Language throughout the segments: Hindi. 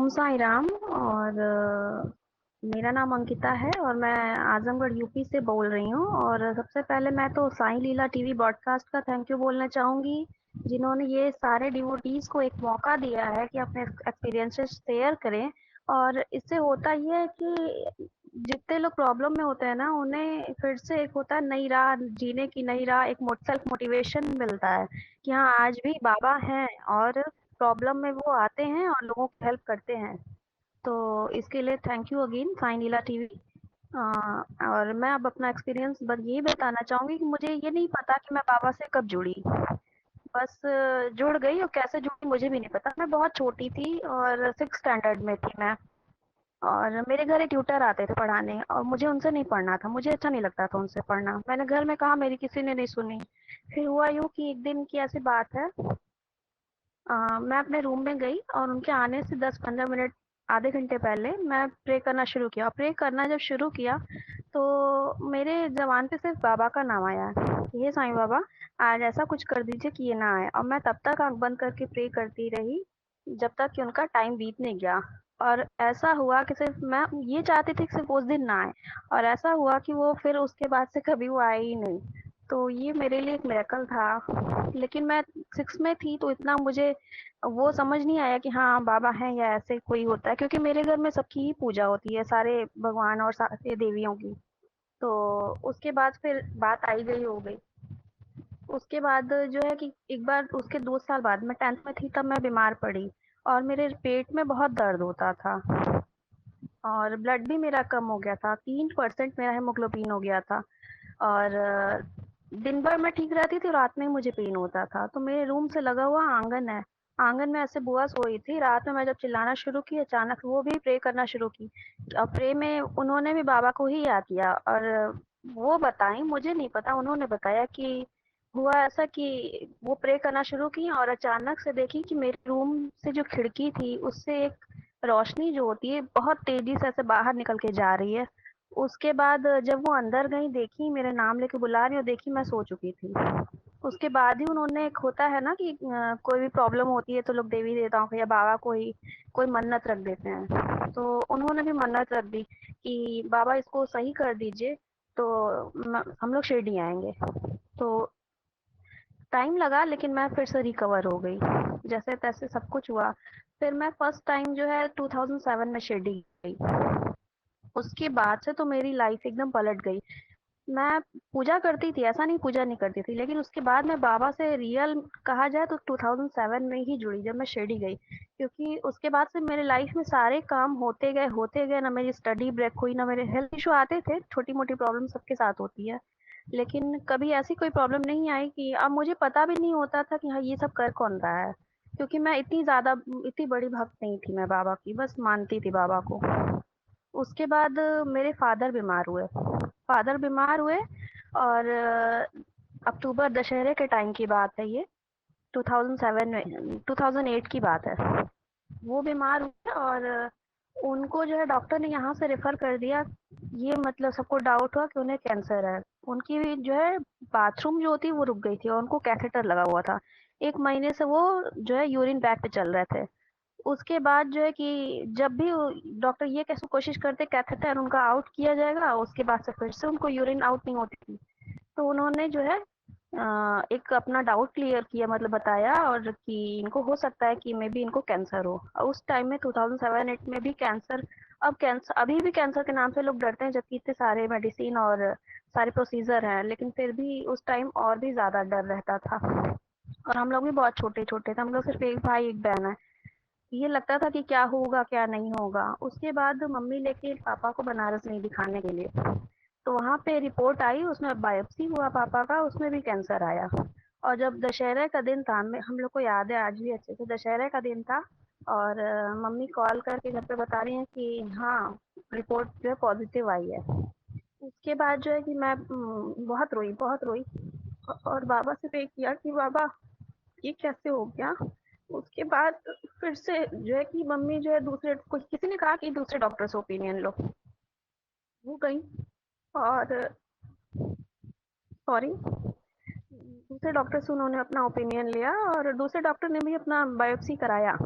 ओम साई राम। और मेरा नाम अंकिता है और मैं आजमगढ़ यूपी से बोल रही हूँ। और सबसे पहले मैं तो साईं लीला टीवी ब्रॉडकास्ट का थैंक यू बोलना चाहूंगी, जिन्होंने ये सारे डिवोटीज को एक मौका दिया है कि अपने एक्सपीरियंसेस शेयर करें। और इससे होता ये है कि जितने लोग प्रॉब्लम में होते हैं ना, उन्हें फिर से एक होता है नई राह जीने की, नई राह, एक सेल्फ मोटिवेशन मिलता है कि हाँ, आज भी बाबा हैं और प्रॉब्लम में वो आते हैं और लोगों की हेल्प करते हैं। तो इसके लिए thank you again Sai Leela TV. और मैं अब अपना एक्सपीरियंस बस यही बताना चाहूंगी कि मुझे ये नहीं पता कि मैं बाबा से कब जुड़ी। बस जुड़ गई, और कैसे जुड़ी मुझे भी नहीं पता। मैं बहुत छोटी थी और 6 स्टैंडर्ड में थी मैं। और मेरे घर एक ट्यूटर आते थे पढ़ाने, और मुझे उनसे नहीं पढ़ना था, मुझे अच्छा नहीं लगता था उनसे पढ़ना। मैंने घर में कहा, मेरी किसी ने नहीं सुनी। फिर हुआ यूं कि एक दिन की ऐसी बात है, मैं अपने रूम में गई और उनके आने से 10-15 मिनट, आधे घंटे पहले मैं प्रे करना शुरू किया। और प्रे करना जब शुरू किया तो मेरे जबान पे सिर्फ बाबा का नाम आया, ये साईं बाबा आज ऐसा कुछ कर दीजिए कि ये ना आए। और मैं तब तक आंख बंद करके प्रे करती रही जब तक कि उनका टाइम बीत नहीं गया। और ऐसा हुआ कि सिर्फ मैं ये चाहती थी कि सिर्फ उस दिन ना आए, और ऐसा हुआ कि वो फिर उसके बाद से कभी वो आए ही नहीं। तो ये मेरे लिए एक मिरेकल था। लेकिन मैं 6 में थी तो इतना मुझे वो समझ नहीं आया कि हाँ, बाबा हैं या ऐसे कोई होता है, क्योंकि मेरे घर में सबकी ही पूजा होती है, सारे भगवान और सारे देवियों की। तो उसके बाद फिर बात आई गई हो गई। उसके बाद जो है कि एक बार उसके 2 साल बाद, मैं 10th में थी, तब मैं बीमार पड़ी और मेरे पेट में बहुत दर्द होता था और ब्लड भी मेरा कम हो गया था, 3% मेरा हेमोग्लोबिन हो गया था। और दिन भर मैं ठीक रहती थी, रात में मुझे पेन होता था। तो मेरे रूम से लगा हुआ आंगन है, आंगन में ऐसे बुआ सोई थी। रात में मैं जब चिल्लाना शुरू की, अचानक वो भी प्रे करना शुरू की। और प्रे में उन्होंने भी बाबा को ही याद किया। और वो बताई, मुझे नहीं पता, उन्होंने बताया कि हुआ ऐसा कि वो प्रे करना शुरू की और अचानक से देखी कि मेरे रूम से जो खिड़की थी उससे एक रोशनी जो होती है बहुत तेजी से ऐसे बाहर निकल के जा रही है। उसके बाद जब वो अंदर गई, देखी मेरे नाम लेके बुला रही, और देखी मैं सो चुकी थी। उसके बाद ही उन्होंने, एक होता है ना कि कोई भी प्रॉब्लम होती है तो लोग देवी देवताओं को या बाबा को ही कोई मन्नत रख देते हैं। तो उन्होंने भी मन्नत रख दी कि बाबा इसको सही कर दीजिए, तो हम लोग शिरडी आएंगे। तो टाइम लगा, लेकिन मैं फिर से रिकवर हो गई, जैसे तैसे सब कुछ हुआ। फिर मैं फर्स्ट टाइम जो है 2007 में शिरडी गई। उसके बाद से तो मेरी लाइफ एकदम पलट गई। मैं पूजा करती थी, ऐसा नहीं पूजा नहीं करती थी, लेकिन उसके बाद मैं बाबा से रियल कहा जाए तो 2007 में ही जुड़ी, जब मैं शिरडी गई। क्योंकि उसके बाद से मेरे लाइफ में सारे काम होते गए, ना मेरी स्टडी ब्रेक हुई, ना मेरे हेल्थ इशू आते थे, छोटी मोटी प्रॉब्लम सबके साथ होती है, लेकिन कभी ऐसी कोई प्रॉब्लम नहीं आई कि अब मुझे पता भी नहीं होता था कि हाँ, ये सब कर कौन रहा है। क्योंकि मैं इतनी ज्यादा, इतनी बड़ी भक्त नहीं थी मैं बाबा की, बस मानती थी बाबा को। उसके बाद मेरे फादर बीमार हुए। फादर बीमार हुए और अक्टूबर दशहरे के टाइम की बात है ये, 2007 में, 2008 की बात है। वो बीमार हुए और उनको जो है डॉक्टर ने यहाँ से रेफर कर दिया। ये मतलब सबको डाउट हुआ कि उन्हें कैंसर है। उनकी भी जो है बाथरूम जो होती है वो रुक गई थी और उनको कैथेटर लगा हुआ था। 1 महीने से वो जो है यूरिन बैग पे चल रहे थे। उसके बाद जो है कि जब भी डॉक्टर ये कैसे कोशिश करते कैथेटर उनका आउट किया जाएगा, उसके बाद से फिर से उनको यूरिन आउट नहीं होती थी। तो उन्होंने जो है एक अपना डाउट क्लियर किया, मतलब बताया, और कि इनको हो सकता है कि मे बी इनको कैंसर हो। और उस टाइम में 2007-8 में भी कैंसर, अब कैंसर, अभी भी कैंसर के नाम से लोग डरते हैं, जबकि इतने सारे मेडिसिन और सारे प्रोसीजर हैं, लेकिन फिर भी उस टाइम और भी ज्यादा डर रहता था। और हम लोग भी बहुत छोटे छोटे थे, हम लोग सिर्फ एक भाई एक बहन है। ये लगता था कि क्या होगा क्या नहीं होगा। उसके बाद मम्मी लेके पापा को बनारस नहीं दिखाने के लिए, तो वहां पे रिपोर्ट आई, उसमें बायोप्सी हुआ पापा का, उसमें भी कैंसर आया। और जब दशहरे का दिन था, हम लोग को याद है आज भी अच्छे से, दशहरे का दिन था। और मम्मी कॉल करके घर पे बता रही हैं कि हाँ, रिपोर्ट जो है पॉजिटिव आई है। उसके बाद जो है कि मैं बहुत रोई, बहुत रोई। और बाबा से पे किया कि बाबा, ये कैसे हो गया। उसके बाद फिर से जो है कि मम्मी जो है दूसरे, कुछ किसी ने कहा कि दूसरे डॉक्टर से ओपिनियन लो, वो गई और सॉरी, दूसरे डॉक्टर से उन्होंने अपना ओपिनियन लिया और दूसरे डॉक्टर ने भी अपना बायोप्सी कराया।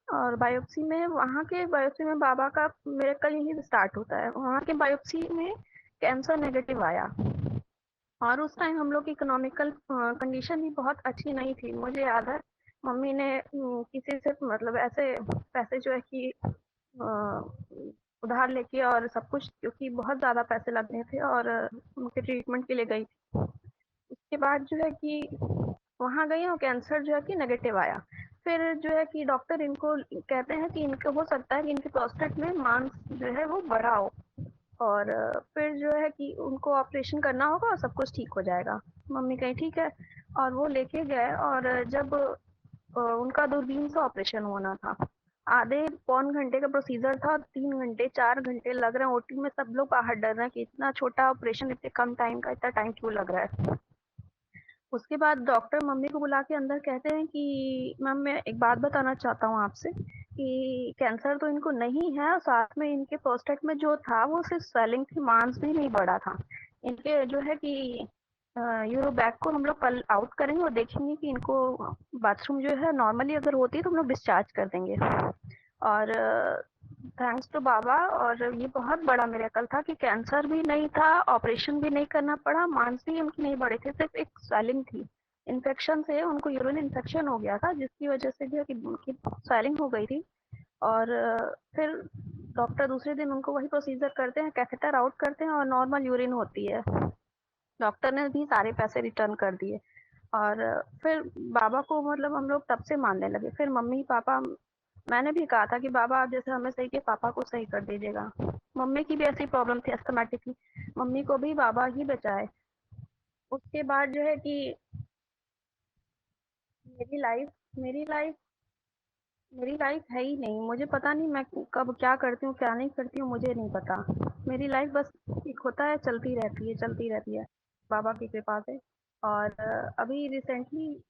और बायोप्सी में वहाँ के बायोप्सी में बाबा का मिरेकल यहीं से स्टार्ट होता है। वहाँ के बायोप्सी में कैंसर नेगेटिव आया और उस टाइम हम लोग की इकोनॉमिकल कंडीशन भी बहुत अच्छी नहीं थी। मुझे याद है मम्मी ने किसी से मतलब ऐसे पैसे जो है कि उधार लेके और सब कुछ, क्योंकि बहुत ज़्यादा पैसे लगने थे और उनके ट्रीटमेंट के लिए गई थी। उसके बाद जो है कि वहाँ गई और कैंसर जो है कि नेगेटिव आया। फिर जो है कि डॉक्टर इनको कहते हैं कि इनको हो सकता है कि इनके प्रोस्टेट में मांस जो है वो बड़ा हो और फिर जो है कि उनको ऑपरेशन करना होगा और सब कुछ ठीक हो जाएगा। मम्मी कही ठीक है और वो लेके गए और जब उनका दूरबीन से ऑपरेशन होना था, आधे पौन घंटे का प्रोसीजर था, 3 घंटे 4 घंटे लग रहे हैं। ओटी में सब लोग बाहर डर रहे हैं कि इतना छोटा ऑपरेशन इतने कम टाइम का, इतना टाइम क्यों लग रहा है। उसके बाद डॉक्टर मम्मी को बुला के अंदर कहते हैं कि मैम मैं एक बात बताना चाहता हूँ आपसे कि कैंसर तो इनको नहीं है और साथ में इनके प्रोस्टेट में जो था वो सिर्फ स्वेलिंग थी, मांस भी नहीं बढ़ा था। इनके जो है कि यूरो बैग को हम लोग कल आउट करेंगे और देखेंगे कि इनको बाथरूम जो है नॉर्मली अगर होती है तो हम लोग डिस्चार्ज कर देंगे। और थैंक्स टू बाबा, और ये बहुत बड़ा मिरेकल था कि कैंसर भी नहीं था, ऑपरेशन भी नहीं करना पड़ा, मांस भी उनकी नहीं बढ़े थे, सिर्फ एक स्वेलिंग थी। इन्फेक्शन से उनको यूरिन इन्फेक्शन हो गया था जिसकी वजह से जो है कि उनकी स्वेलिंग हो गई थी। और फिर डॉक्टर दूसरे दिन उनको वही प्रोसीजर करते हैं, कैथेटर आउट करते हैं और नॉर्मल यूरिन होती है। डॉक्टर ने भी सारे पैसे रिटर्न कर दिए। और फिर बाबा को मतलब हम लोग तब से मानने लगे। फिर मम्मी पापा, मैंने भी कहा था कि बाबा आप जैसे हमें सही किए पापा को सही कर दीजिएगा। मम्मी की भी ऐसी प्रॉब्लम थी अस्थमेटिक की, मम्मी को भी बाबा ही बचाए। उसके बाद जो है कि मेरी लाइफ मेरी लाइफ मेरी लाइफ है ही नहीं। मुझे पता नहीं मैं कब क्या करती हूँ क्या नहीं करती हूँ, मुझे नहीं पता। मेरी लाइफ बस एक होता है, चलती रहती है चलती रहती है बाबा की कृपा से। और अभी रिसेंटली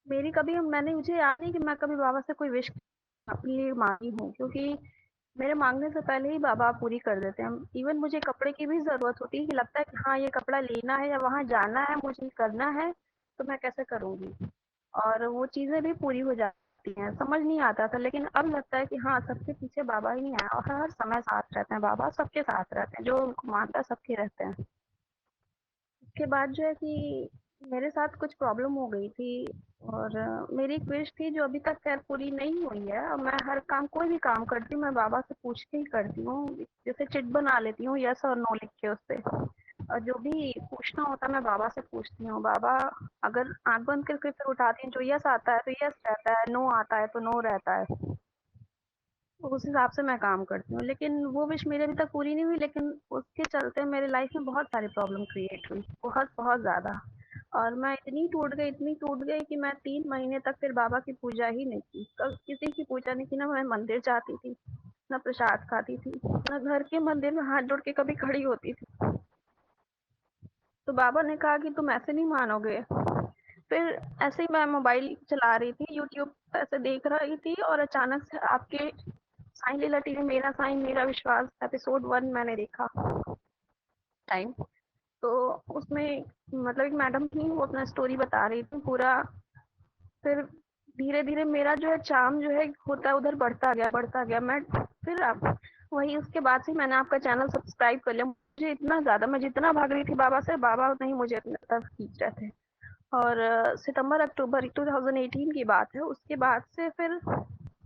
मेरी कभी मैंने मुझे याद नहीं कि मैं कभी बाबा से कोई विश अपने लिए मांगी हूँ, क्योंकि मेरे मांगने से पहले ही बाबा पूरी कर देते हैं। इवन मुझे कपड़े की भी जरूरत होती है कि लगता है कि हाँ ये कपड़ा लेना है या वहां जाना है, मुझे करना है, तो मैं कैसे करूंगी। और वो चीजें भी पूरी हो जाती हैं। समझ नहीं आता था लेकिन अब लगता है कि हाँ सबके पीछे बाबा ही है और हर समय साथ रहते हैं। बाबा सबके साथ रहते हैं, जो उनको मानता है सबके रहते हैं। उसके बाद जो है कि मेरे साथ कुछ प्रॉब्लम हो गई थी और मेरी एक विश थी जो अभी तक खैर पूरी नहीं हुई है। और मैं हर काम, कोई भी काम करती हूँ मैं बाबा से पूछ के ही करती हूँ। जैसे चिट बना लेती हूँ यस और नो लिख के उस पे, और जो भी पूछना होता है मैं बाबा से पूछती हूँ। बाबा अगर आंख बंद करके फिर उठाती हूँ, जो यस आता है तो यस रहता है, नो आता है तो नो रहता है। तो उस हिसाब से मैं काम करती हूँ। लेकिन वो विश मेरी अभी तक पूरी नहीं हुई, लेकिन उसके चलते मेरे लाइफ में बहुत सारी प्रॉब्लम क्रिएट हुई, बहुत बहुत ज़्यादा। और मैं इतनी टूट गई कि मैं 3 महीने तक फिर बाबा की पूजा ही नहीं की, किसी की पूजा नहीं की। ना मैं मंदिर जाती थी, ना प्रसाद खाती थी, ना घर के मंदिर में हाथ जोड़ के कभी खड़ी होती थी। तो बाबा ने कहा कि तुम ऐसे नहीं मानोगे। फिर ऐसे ही मैं मोबाइल चला रही थी, यूट्यूब ऐसे देख रही थी और अचानक से आपके साईं लीला टीवी मेरा साईं मेरा विश्वास एपिसोड 1 मैंने देखा टाइम। तो उसमें मतलब एक मैडम थी, वो अपना स्टोरी बता रही थी पूरा। फिर धीरे धीरे मेरा जो है चार्म जो है होता है उधर बढ़ता गया। मैं फिर आप वही उसके बाद से मैंने आपका चैनल सब्सक्राइब कर लिया। मुझे इतना ज्यादा, मैं जितना भाग रही थी बाबा से, बाबा नहीं मुझे अपनी तरफ खींच रहे थे। और सितंबर अक्टूबर 2018 की बात है। उसके बाद से फिर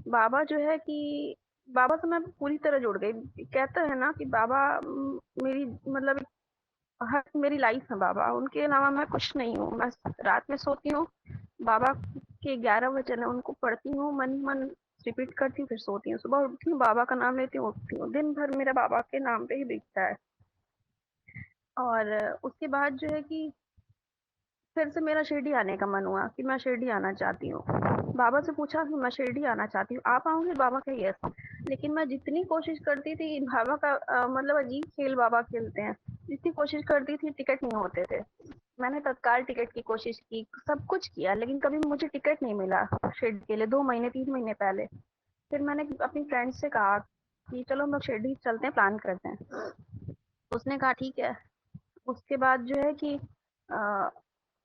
बाबा जो है कि बाबा से मैं पूरी तरह जुड़ गई। कहते हैं ना कि बाबा मेरी मतलब हर मेरी लाइफ है बाबा, उनके अलावा मैं कुछ नहीं हूँ। मैं रात में सोती हूँ, बाबा के 11 वचन है उनको पढ़ती हूँ, मन मन रिपीट करती हूँ, फिर सोती हूँ। सुबह उठती हूँ बाबा का नाम लेती हूँ, उठती हूँ, दिन भर मेरा बाबा के नाम पे ही बीतता है। और उसके बाद जो है कि फिर से मेरा शिरडी आने का मन हुआ कि मैं शिरडी आना चाहती हूँ। बाबा से पूछा कि मैं शिरडी आना चाहती हूँ, आप आओगे? बाबा का यस। लेकिन मैं जितनी कोशिश करती थी, बाबा का मतलब अजीब खेल बाबा खेलते हैं। जितनी कोशिश करती थी टिकट नहीं होते थे। मैंने तत्काल टिकट की कोशिश की, सब कुछ किया, लेकिन कभी मुझे टिकट नहीं मिला शिरडी के लिए। 2 महीने 3 महीने पहले फिर मैंने अपनी फ्रेंड से कहा कि चलो हम लोग शिरडी चलते हैं, प्लान करते हैं। उसने कहा ठीक है। उसके बाद जो है कि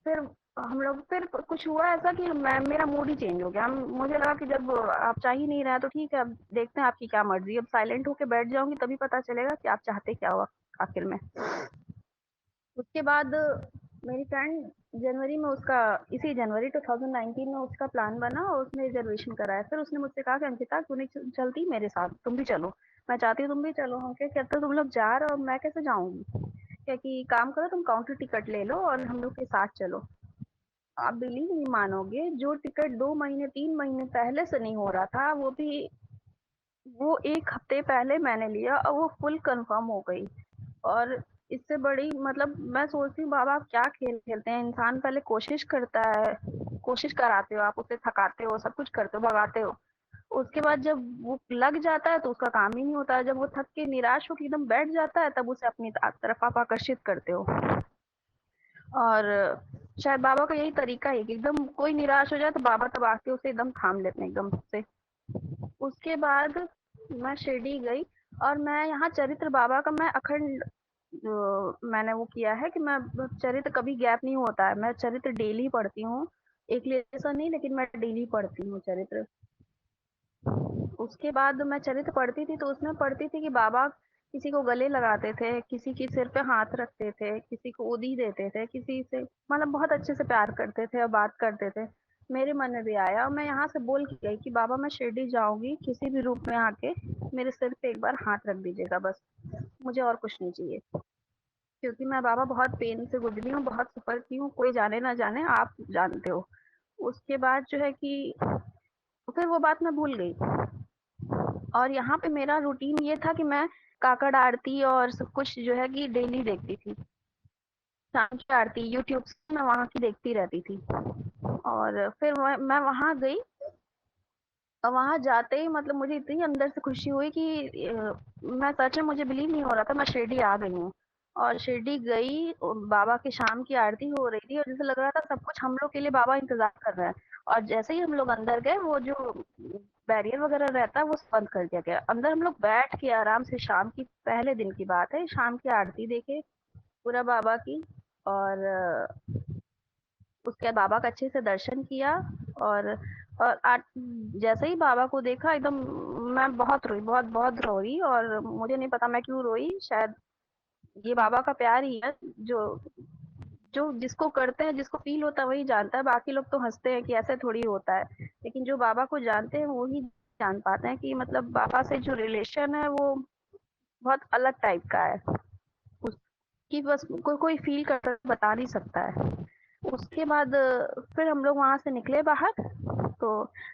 फिर हम लोग फिर कुछ हुआ ऐसा कि मैं मेरा मूड ही चेंज हो गया। मुझे लगा कि जब आप चाह ही नहीं रहे तो ठीक है, अब देखते हैं आपकी क्या मर्जी। अब साइलेंट होके बैठ जाऊंगी तभी पता चलेगा कि आप चाहते क्या हो आखिर में। उसके बाद मेरी फ्रेंड, जनवरी में उसका, इसी जनवरी 2019 में उसका प्लान बना और उसने रिजर्वेशन कराया। फिर उसने मुझसे कहा कि अंकिता क्यों नहीं चलती मेरे साथ, तुम भी चलो। मैं चाहती हूँ तुम भी चलो। हम क्या कहते, तुम लोग जा रहे हो, मैं कैसे जाऊंगी। क्या कि काम करो, तुम काउंटर टिकट ले लो और हम लोग के साथ चलो। आप बिलीव नहीं मानोगे, जो टिकट 2 महीने 3 महीने पहले से नहीं हो रहा था, वो एक हफ्ते पहले मैंने लिया और वो फुल कंफर्म हो गई। और इससे बड़ी मतलब मैं सोचती हूँ, बाबा आप क्या खेल खेलते हैं। इंसान पहले कोशिश करता है, कोशिश कराते हो, आप उसे थकाते हो, सब कुछ करते हो, भगाते हो। उसके बाद जब वो लग जाता है तो उसका काम ही नहीं होता है। जब वो थक के निराश होकर एकदम बैठ जाता है तब उसे अपनी तरफ आप आकर्षित करते हो। और शायद बाबा का यही तरीका है कि एकदम कोई निराश हो जाए तो बाबा तब आके उसे एकदम थाम लेते हैं एकदम से। उसके बाद मैं शिरडी गई और मैं यहाँ चरित्र बाबा का मैं अखंड मैंने वो किया है कि मैं चरित्र कभी गैप नहीं होता है, मैं चरित्र डेली पढ़ती हूँ। एक लेसन नहीं, लेकिन मैं डेली पढ़ती हूँ चरित्र। उसके बाद मैं चरित्र पढ़ती थी तो उसमें पढ़ती थी कि बाबा किसी को गले लगाते थे, किसी के सिर पे हाथ रखते थे, किसी को उदी देते थे, किसी से मतलब बहुत अच्छे से प्यार करते थे और बात करते थे। मेरे मन में भी आया और मैं यहाँ से बोल के गई कि बाबा मैं शिरडी जाऊंगी, किसी भी रूप में आके मेरे सिर पे एक बार हाथ रख दीजिएगा बस, मुझे और कुछ नहीं चाहिए। क्योंकि मैं बाबा बहुत पेन से गुजरी हूँ, बहुत सफर की हूँ, कोई जाने ना जाने, आप जानते हो। उसके बाद जो है कि फिर वो बात मैं भूल गई। और यहाँ पे मेरा रूटीन ये था कि मैं काकड़ आरती और सब कुछ जो है कि डेली देखती थी। शाम की आरती यूट्यूब से मैं वहाँ की देखती रहती थी। और फिर मैं वहाँ गई और वहाँ जाते ही मतलब मुझे इतनी अंदर से खुशी हुई कि मैं सच में, मुझे बिलीव नहीं हो रहा था मैं शिरडी आ गई हूँ। और शिरडी गई और बाबा की शाम की आरती हो रही थी और जैसे लग रहा था सब कुछ हम लोग के लिए बाबा इंतजार कर रहा है। और जैसे ही हम लोग अंदर गए, वो जो बैरियर वगैरह रहता है वो बंद कर दिया गया। अंदर हम लोग बैठ के आराम से, शाम की पहले दिन की बात है, शाम की आरती देखे पूरा बाबा की। और उसके बाद बाबा का अच्छे से दर्शन किया। और जैसे ही बाबा को देखा एकदम मैं बहुत रोई, बहुत बहुत रोई। और मुझे नहीं पता मैं क्यों रोई, शायद ये बाबा का प्यार ही है। जो जो जिसको करते हैं, जिसको फील होता है वही जानता है। बाकी लोग तो हंसते हैं कि ऐसे थोड़ी होता है, लेकिन जो बाबा को जानते हैं वो ही जान पाते हैं कि मतलब बाबा से जो रिलेशन है वो बहुत अलग टाइप का है। उसकी बस कोई कोई फील कर बता नहीं सकता है। उसके बाद फिर हम लोग वहां से निकले बाहर। तो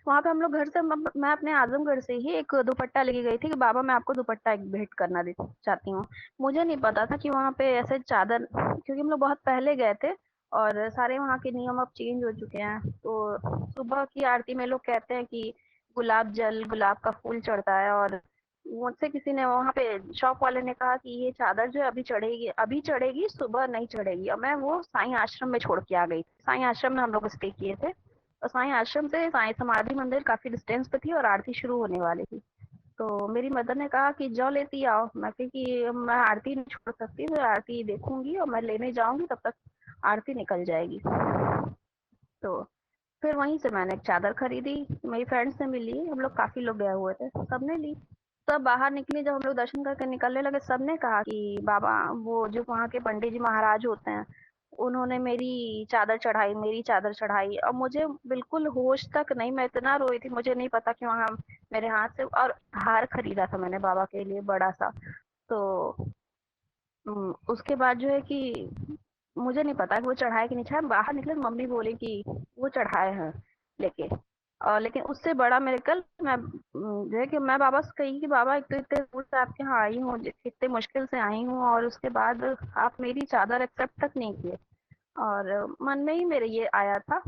वहां पे हम लोग घर से, मैं अपने आजमगढ़ से ही एक दुपट्टा लेके गई थी कि बाबा मैं आपको दुपट्टा एक भेंट करना चाहती हूँ। मुझे नहीं पता था कि वहां पे ऐसे चादर, क्योंकि हम लोग बहुत पहले गए थे और सारे वहाँ के नियम अब चेंज हो चुके हैं। तो सुबह की आरती में लोग कहते हैं कि गुलाब जल, गुलाब का फूल चढ़ता है। और मुझसे किसी ने वहाँ पे, शॉप वाले ने कहा कि ये चादर जो है अभी चढ़ेगी, सुबह नहीं चढ़ेगी। और मैं वो साईं आश्रम में छोड़ के आ गई। साईं आश्रम में हम लोग स्टे किए थे और साईं आश्रम से साईं समाधि मंदिर काफी डिस्टेंस पे थी और आरती शुरू होने वाली थी। तो मेरी मदर ने कहा कि जाओ लेती आओ। मैं कही कि मैं आरती नहीं छोड़ सकती, तो आरती देखूंगी और मैं लेने जाऊंगी, तब तक आरती निकल जाएगी। तो फिर वहीं से मैंने एक चादर खरीदी, मेरी फ्रेंड्स ने भी ली, हम लोग काफी लोग गए हुए थे, सबने ली। सब बाहर निकले, जब हम लोग दर्शन करके निकलने लगे, सबने कहा कि बाबा, वो जो वहाँ के पंडित जी महाराज होते हैं, उन्होंने मेरी चादर चढ़ाई, मेरी चादर चढ़ाई। और मुझे बिल्कुल होश तक नहीं, मैं इतना रोई थी, मुझे नहीं पता कि वहाँ मेरे हाथ से। और हार खरीदा था मैंने बाबा के लिए बड़ा सा। तो उसके बाद जो है कि मुझे नहीं पता कि वो चढ़ाए कि नहीं चढ़ाए। बाहर निकले तो मम्मी बोली कि वो चढ़ाए हैं लेके। और लेकिन उससे बड़ा मेरेकल, मैं जो है कि मैं बाबा से कही कि बाबा एक तो इतने दूर से आपके यहाँ आई हूँ, इतने मुश्किल से आई हूँ, और उसके बाद आप मेरी चादर एक्सेप्ट तक नहीं किए। और मन में ही मेरे ये आया था।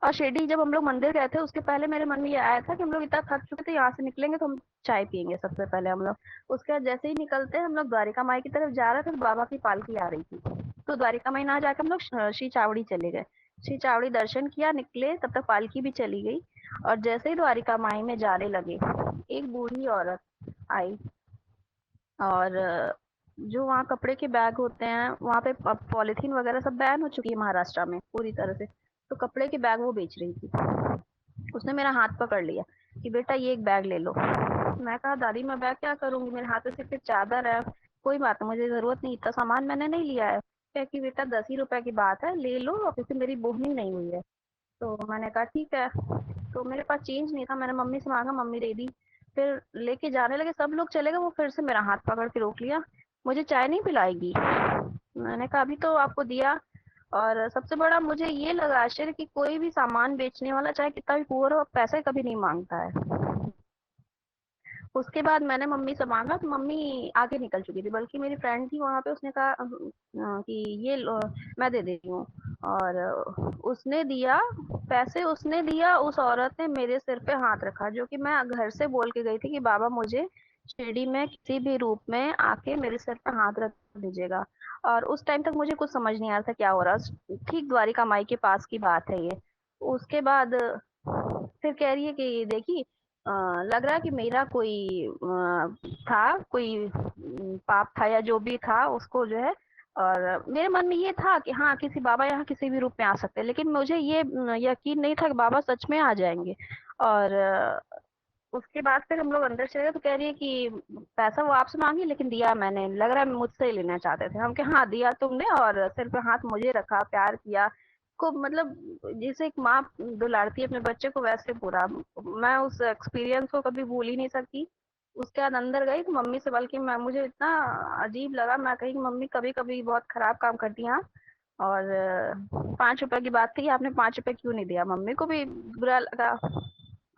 और शिरडी जब हम लोग मंदिर गए थे उसके पहले मेरे मन में ये आया था कि हम लोग इतना थक चुके थे, यहाँ से निकलेंगे तो हम चाय पियेंगे सबसे पहले हम लोग। उसके बाद जैसे ही निकलते हैं हम लोग द्वारिका माई की तरफ जा रहे थे तो बाबा की पालकी आ रही थी। तो द्वारिका माई ना जाकर हम लोग श्री चावड़ी चले गए। श्री चावड़ी दर्शन किया, निकले तब तक पालकी भी चली गई। और जैसे ही द्वारिका माई में जाने लगे, एक बूढ़ी औरत आई। और जो वहाँ कपड़े के बैग होते हैं, वहाँ पे अब पॉलीथीन वगैरह सब बैन हो चुकी है महाराष्ट्र में पूरी तरह से। तो कपड़े के बैग वो बेच रही थी। उसने मेरा हाथ पकड़ लिया कि बेटा ये एक बैग ले लो। मैं कहा दादी मैं बैग क्या करूंगी, मेरे हाथ में सिर्फ एक चादर है। कोई बात नहीं, मुझे जरूरत नहीं, इतना सामान मैंने नहीं लिया है। क्या कि बेटा 10 ही रुपए की बात है, ले लो, अब इससे मेरी बोहनी नहीं हुई है। तो मैंने कहा ठीक है। तो मेरे पास चेंज नहीं था, मैंने मम्मी से मांगा, मम्मी दे दी। फिर लेके जाने लगे, सब लोग चले गए, वो फिर से मेरा हाथ पकड़ के रोक लिया। मुझे चाय नहीं पिलाएगी? मैंने कहा अभी तो आपको दिया। और सबसे बड़ा मुझे ये लगा आश्चर्य कि कोई भी सामान बेचने वाला चाहे कितना भी पुअर हो पैसे कभी नहीं मांगता है। उसके बाद मैंने मम्मी से मांगा तो मम्मी आगे निकल चुकी थी, बल्कि मेरी फ्रेंड थी वहां पे, उसने कहा कि ये लो, मैं दे देती हूँ। और उसने दिया, पैसे उसने दिया, उस औरत ने मेरे सिर पे हाथ रखा, जो कि मैं घर से बोल के गई थी कि बाबा मुझे शिरडी में किसी भी रूप में आके मेरे सिर पे हाथ रख दीजिएगा। और उस टाइम तक मुझे कुछ समझ नहीं आ रहा था क्या हो रहा। ठीक द्वारिका माई के पास की बात है ये। उसके बाद फिर कह रही है कि देखी लग रहा है कि मेरा कोई था, कोई पाप था या जो भी था उसको जो है। और मेरे मन में ये था कि हाँ किसी बाबा यहाँ किसी भी रूप में आ सकते हैं, लेकिन मुझे ये यकीन नहीं था कि बाबा सच में आ जाएंगे। और उसके बाद फिर हम लोग अंदर चले गए तो कह रही है कि पैसा वो आपसे मांगी लेकिन दिया मैंने, लग रहा है मुझसे ही लेना चाहते थे। हम कहे हाँ दिया तुमने, और सिर पे हाथ मुझे रखा, प्यार किया को, मतलब जैसे एक माँ दुलारती है अपने बच्चे को वैसे पूरा। मैं उस एक्सपीरियंस को कभी भूल ही नहीं सकती। उसके बाद अंदर गई तो मम्मी से, बल्कि मैं मुझे इतना अजीब लगा, मैं कही कि मम्मी कभी कभी बहुत खराब काम करती हैं आप। और 5 रुपए की बात थी, आपने 5 रुपए क्यों नहीं दिया, मम्मी को भी बुरा लगा।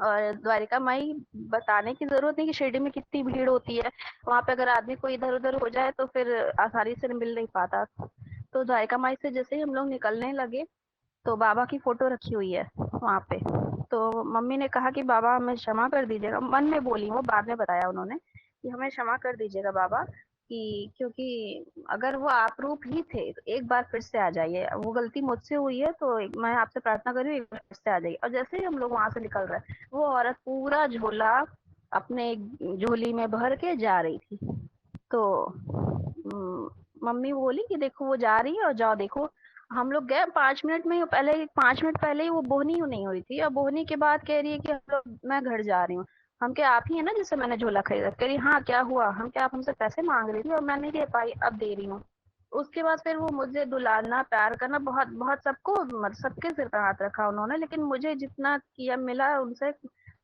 और द्वारिका माई बताने की जरूरत नहीं कि शिरडी में कितनी भीड़ होती है। वहां पे अगर आदमी कोई इधर उधर हो जाए तो फिर आसानी से मिल नहीं पाता। तो द्वारिका माई से जैसे ही हम लोग निकलने लगे तो बाबा की फोटो रखी हुई है वहां पे। तो मम्मी ने कहा कि बाबा हमें क्षमा कर दीजिएगा, मन में बोली, वो बाद में बताया उन्होंने कि हमें क्षमा कर दीजिएगा बाबा, कि क्योंकि अगर वो आप रूप ही थे तो एक बार फिर से आ जाइए, वो गलती मुझसे हुई है तो मैं आपसे प्रार्थना कर रही हूँ एक बार फिर से आ जाइए। और जैसे ही हम लोग वहां से निकल रहे, वो औरत पूरा झोला अपने झोली में भर के जा रही थी। तो मम्मी बोली कि देखो वो जा रही है और जाओ देखो। हम लोग गए 5 मिनट में ही, पहले 5 मिनट पहले ही वो बोहनी नहीं हो रही थी, और बोहनी के बाद कह रही है कि हम लोग, मैं घर जा रही हूँ। हम क्या आप ही है ना जिससे मैंने झोला खरीदा? कह रही हाँ क्या हुआ, हम क्या आप हमसे पैसे मांग रही थी और मैं नहीं दे पाई, अब दे रही हूँ। उसके बाद फिर वो मुझे दुलारना प्यार करना, बहुत बहुत सबको, मतलब सबके सिर पर हाथ रखा उन्होंने, लेकिन मुझे जितना किया मिला उनसे,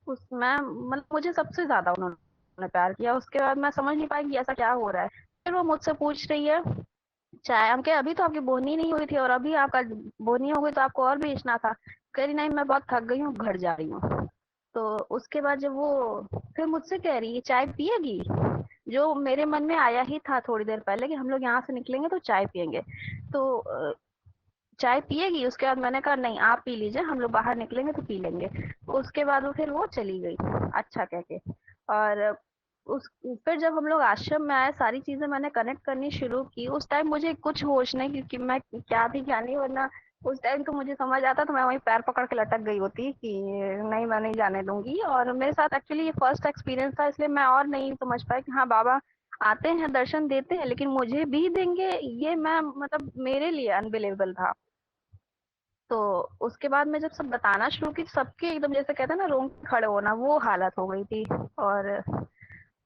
उस मैं मतलब मुझे सबसे ज्यादा उन्होंने प्यार किया। उसके बाद मैं समझ नहीं पाई कि ऐसा क्या हो रहा है। फिर वो मुझसे पूछ रही है चाय, हम क्या अभी तो आपकी बोनी नहीं हुई थी और अभी आपका बोनी हो गई तो आपको और बेचना था? कह रही नहीं मैं बहुत थक गई हूँ, घर जा रही हूँ। तो उसके बाद जब वो फिर मुझसे कह रही है चाय पिएगी, जो मेरे मन में आया ही था थोड़ी देर पहले कि हम लोग यहाँ से निकलेंगे तो चाय पियेंगे। तो चाय पिएगी? उसके बाद मैंने कहा नहीं आप पी लीजिए, हम लोग बाहर निकलेंगे तो पी लेंगे। उसके बाद वो फिर वो चली गई अच्छा कह के। और उस फिर जब हम लोग आश्रम में आए, सारी चीजें मैंने कनेक्ट करनी शुरू की। उस टाइम मुझे कुछ होश नहीं कि मैं क्या थी क्या नहीं, वरना उस टाइम तो मुझे समझ आता तो मैं वहीं पैर पकड़ के लटक गई होती कि नहीं मैं नहीं जाने दूंगी। और मेरे साथ एक्चुअली ये फर्स्ट एक्सपीरियंस था, इसलिए मैं और नहीं समझ पाई कि हाँ बाबा आते हैं दर्शन देते हैं लेकिन मुझे भी देंगे, ये मैं मतलब मेरे लिए अनबिलीवेबल था। तो उसके बाद मैं जब सब बताना शुरू की, सबके एकदम जैसे कहते हैं ना रोंगटे खड़े होना, वो हालत हो गई थी। और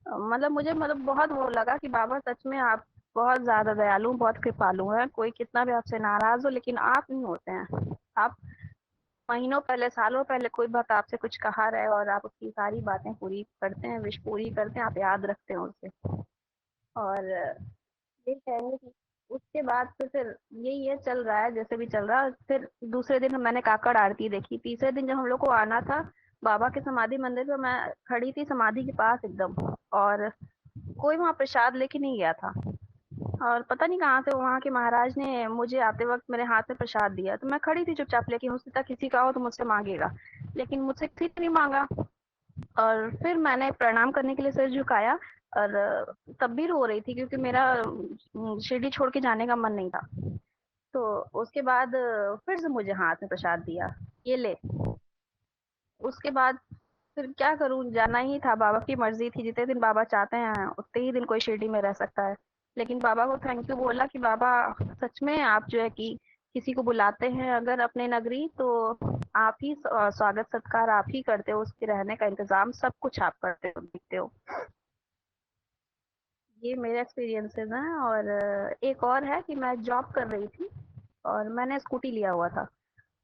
मतलब मुझे मतलब बहुत वो लगा कि बाबा सच में आप बहुत ज्यादा दयालु, बहुत कृपालु हैं। कोई कितना भी आपसे नाराज हो लेकिन आप नहीं होते हैं। आप महीनों पहले, सालों पहले कोई बात आपसे कुछ कहा रहे और आप उसकी सारी बातें पूरी करते हैं, विश पूरी करते हैं, आप याद रखते हैं उसे। और ये कहेंगे कि उसके बाद तो फिर यही है, चल रहा है जैसे भी चल रहा है। फिर दूसरे दिन मैंने काकड़ आरती देखी। तीसरे दिन जब हम लोग को आना था बाबा के समाधि मंदिर पे, मैं खड़ी थी समाधि के पास एकदम, और कोई वहाँ प्रसाद लेके नहीं गया था। और पता नहीं कहाँ से वहाँ के महाराज ने मुझे आते वक्त मेरे हाथ में प्रसाद दिया, तो मैं खड़ी थी चुपचाप लेके, हो सकता किसी का हो तो मुझसे मांगेगा, लेकिन मुझसे किसी ने नहीं मांगा। और फिर मैंने प्रणाम करने के लिए सिर झुकाया, और तब भी रो रही थी क्योंकि मेरा शिरडी छोड़ के जाने का मन नहीं था। तो उसके बाद फिर से मुझे हाथ में प्रसाद दिया, ये ले। उसके बाद फिर क्या करूं, जाना ही था, बाबा की मर्जी थी, जितने दिन बाबा चाहते हैं उतने ही दिन कोई शिरडी में रह सकता है। लेकिन बाबा को थैंक यू बोला कि बाबा सच में आप जो है कि किसी को बुलाते हैं अगर अपने नगरी तो आप ही स्वागत सत्कार आप ही करते हो, उसके रहने का इंतजाम सब कुछ आप करते हो, देखते हो। ये मेरे एक्सपीरियंसेस हैं। और एक और है कि मैं जॉब कर रही थी और मैंने स्कूटी लिया हुआ था,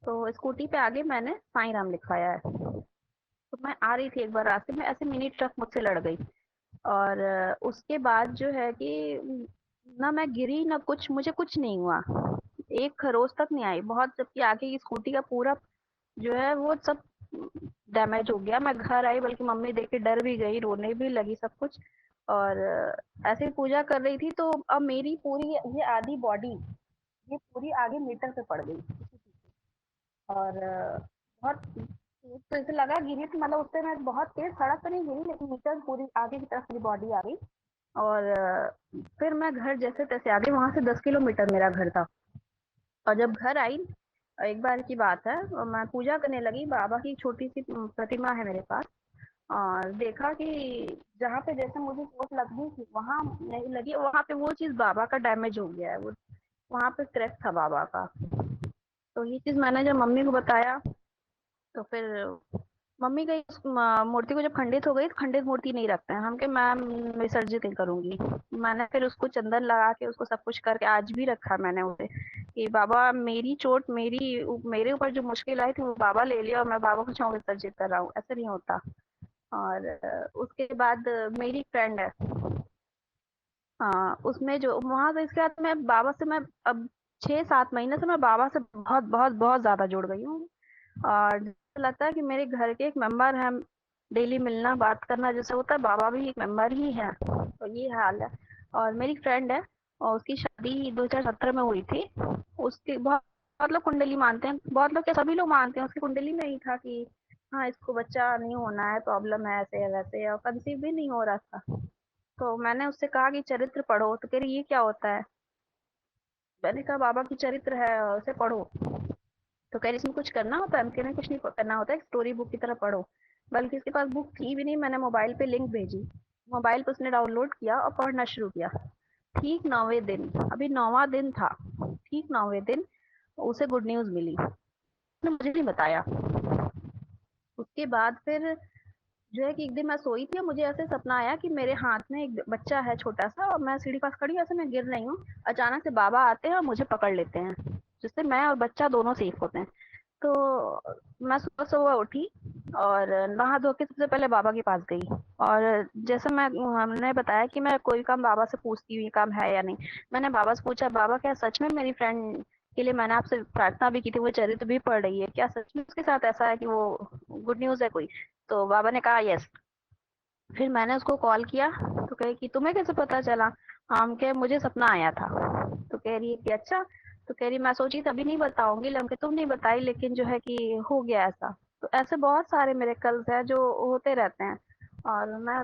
तो स्कूटी पे आगे मैंने साईं राम लिखवाया है। तो मैं आ रही थी एक बार रास्ते में, ऐसे मिनी ट्रक मुझसे लड़ गई। और उसके बाद जो है कि ना मैं गिरी ना कुछ, मुझे कुछ नहीं हुआ, एक खरोच तक नहीं आई बहुत, जबकि आगे की स्कूटी का पूरा जो है वो सब डैमेज हो गया। मैं घर आई, बल्कि मम्मी देख के डर भी गई, रोने भी लगी सब कुछ। और ऐसे ही पूजा कर रही थी तो अब मेरी पूरी ये आधी बॉडी ये पूरी आगे मीटर पे पड़ गई। और बहुत तेज तो ऐसे लगा गिरी थी, मतलब उससे मैं बहुत तेज सड़क पे नहीं गिरी, लेकिन मीटर पूरी आगे की तरफ मेरी बॉडी आ गई। और फिर मैं घर जैसे तैसे आ गई, वहां से 10 किलोमीटर मेरा घर था। और जब घर आई, एक बार की बात है, मैं पूजा करने लगी, बाबा की छोटी सी प्रतिमा है मेरे पास। और देखा कि जहाँ पे जैसे मुझे चोट लगी थी वहां नहीं लगी, वहां पे वो चीज बाबा का डैमेज हो गया है, वो वहां पे क्रैक था बाबा का। तो ये चीज मैंने जब मम्मी को बताया तो फिर मम्मी गई उस मूर्ति को, जब खंडित हो गई तो खंडित मूर्ति नहीं रखते हैं हम, कि मैम विसर्जित नहीं करूंगी। मैंने फिर उसको चंदन लगा के उसको सब कुछ करके आज भी रखा मैंने उसे, कि बाबा मेरी चोट, मेरे ऊपर जो मुश्किल आई थी वो बाबा ले लिया, और मैं बाबा को क्यों विसर्जित कर रहा हूँ, ऐसे नहीं होता। और उसके बाद मेरी फ्रेंड है, हाँ उसमें जो वहां से, इसके बाद मैं बाबा से मैं अब 6-7 महीने से मैं बाबा से बहुत बहुत बहुत ज्यादा जुड़ गई हूँ। और मुझे लगता है कि मेरे घर के एक मेंबर हैं, डेली मिलना बात करना जैसे होता है, बाबा भी एक मेंबर ही है, तो ये हाल है। और मेरी फ्रेंड है, और उसकी शादी 2017 में हुई थी। उसकी बहुत बहुत लोग कुंडली मानते हैं, बहुत लोग क्या सभी लोग मानते हैं, उसकी कुंडली में ही था कि हाँ इसको बच्चा नहीं होना है, प्रॉब्लम है, ऐसे है वैसे है, और कंसीव भी नहीं हो रहा था। तो मैंने उससे कहा कि चरित्र पढ़ो, तो कह रही ये क्या होता है। मैंने कहा बाबा की चरित्र है, उसे पढ़ो। तो कह रही इसमें कुछ करना होता है, हम कह रहे कुछ नहीं करना होता है, एक स्टोरी बुक की तरह पढ़ो। बल्कि उसके पास बुक थी भी नहीं, मैंने मोबाइल पे लिंक भेजी, मोबाइल पे उसने डाउनलोड किया और पढ़ना शुरू किया। ठीक 9वें दिन, अभी 9वां दिन था, ठीक 9वें दिन उसे गुड न्यूज मिली, उसने मुझे नहीं बताया। उसके बाद फिर जो है कि एक दिन मैं सोई थी और मुझे ऐसे सपना आया कि मेरे हाथ में एक बच्चा है छोटा सा, और मैं सीढ़ी पास खड़ी हूँ, ऐसे मैं गिर रही हूँ, अचानक से बाबा आते हैं और मुझे पकड़ लेते हैं, जिससे मैं और बच्चा दोनों सेफ होते हैं। तो मैं सुबह सुबह उठी और नहा धो के सबसे पहले बाबा के पास गई। और जैसे मैं हमने बताया कि मैं कोई काम बाबा से पूछती हूँ ये काम है या नहीं, मैंने बाबा से पूछा बाबा क्या सच में मेरी फ्रेंड के लिए मैंने आपसे प्रार्थना भी की थी, वो चरित्र भी पढ़ रही है, क्या सच में उसके साथ ऐसा है कि वो गुड न्यूज है कोई। तो बाबा ने कहा यस। फिर मैंने उसको कॉल किया, तो कहे कि तुम्हें कैसे पता चला। हम कहे मुझे सपना आया था। तो कह रही है कि अच्छा। तो कह रही मैं सोची तभी नहीं बताऊंगी, लेकिन तुम नहीं बताई, लेकिन जो है कि हो गया ऐसा। तो ऐसे बहुत सारे मेरे कल्स हैं जो होते रहते हैं। और मैं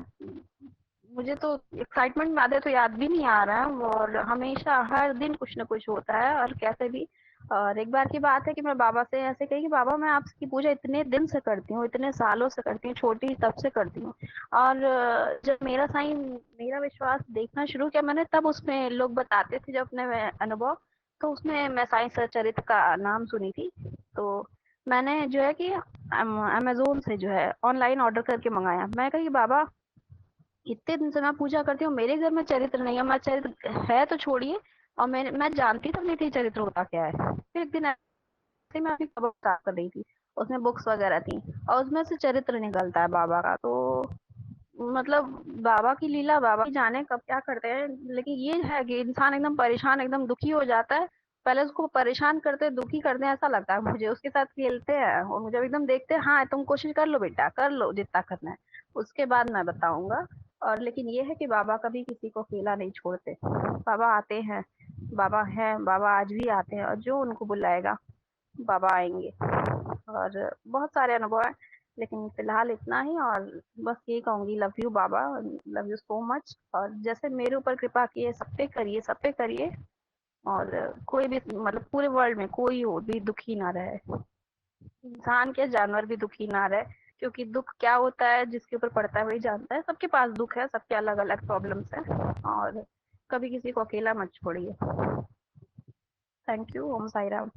मुझे तो एक्साइटमेंट में आधे तो याद भी नहीं आ रहा है, और हमेशा हर दिन कुछ ना कुछ होता है और कैसे भी। और एक बार की बात है कि मैं बाबा से ऐसे कही कि बाबा मैं आपकी पूजा इतने दिन से करती हूँ, इतने सालों से करती हूँ, छोटी तब से करती हूँ। और जब मेरा साईं मेरा विश्वास देखना शुरू किया मैंने, तब उसमें लोग बताते थे जब अपने अनुभव, तो उसमें मैं साईं सचरित्र का नाम सुनी थी। तो मैंने जो है कि अमेजोन से जो है ऑनलाइन ऑर्डर करके मंगाया। मैं कही बाबा इतने दिन से मैं पूजा करती हूँ, मेरे घर में चरित्र नहीं है, मैं चरित्र है तो छोड़िए, और मैं जानती तक नहीं थी चरित्र होता क्या है। फिर एक दिन ऐसे मैं अपनी कबर्ड साफ कर रही थी, उसमें बुक्स वगैरह थी, और उसमें से चरित्र निकलता है बाबा का। तो मतलब बाबा की लीला, बाबा ही जाने कब क्या करते हैं, लेकिन ये है कि इंसान एकदम परेशान, एकदम दुखी हो जाता है। पहले उसको परेशान करते दुखी करते हैं, ऐसा लगता है मुझे, उसके साथ खेलते हैं और मुझे एकदम देखते हैं, हाँ तुम कोशिश कर लो बेटा, कर लो जितना करना है, उसके बाद मैं बताऊंगा। और लेकिन ये है कि बाबा कभी किसी को अकेला नहीं छोड़ते, बाबा आते हैं, बाबा है, बाबा आज भी आते हैं, और जो उनको बुलाएगा बाबा आएंगे। और बहुत सारे अनुभव है, लेकिन फिलहाल इतना ही। और बस ये कहूंगी love you Baba, love you so much, और जैसे मेरे ऊपर कृपा की है सब पे करिए, सब पे करिए। और कोई भी मतलब पूरे वर्ल्ड में कोई हो भी दुखी ना रहे, इंसान क्या जानवर भी दुखी ना रहे, क्योंकि दुख क्या होता है जिसके ऊपर पड़ता है वही जानता है। सबके पास दुख है, सबके अलग अलग प्रॉब्लम्स है। और कभी किसी को अकेला मत छोड़िए। Thank you. ओम साई राम।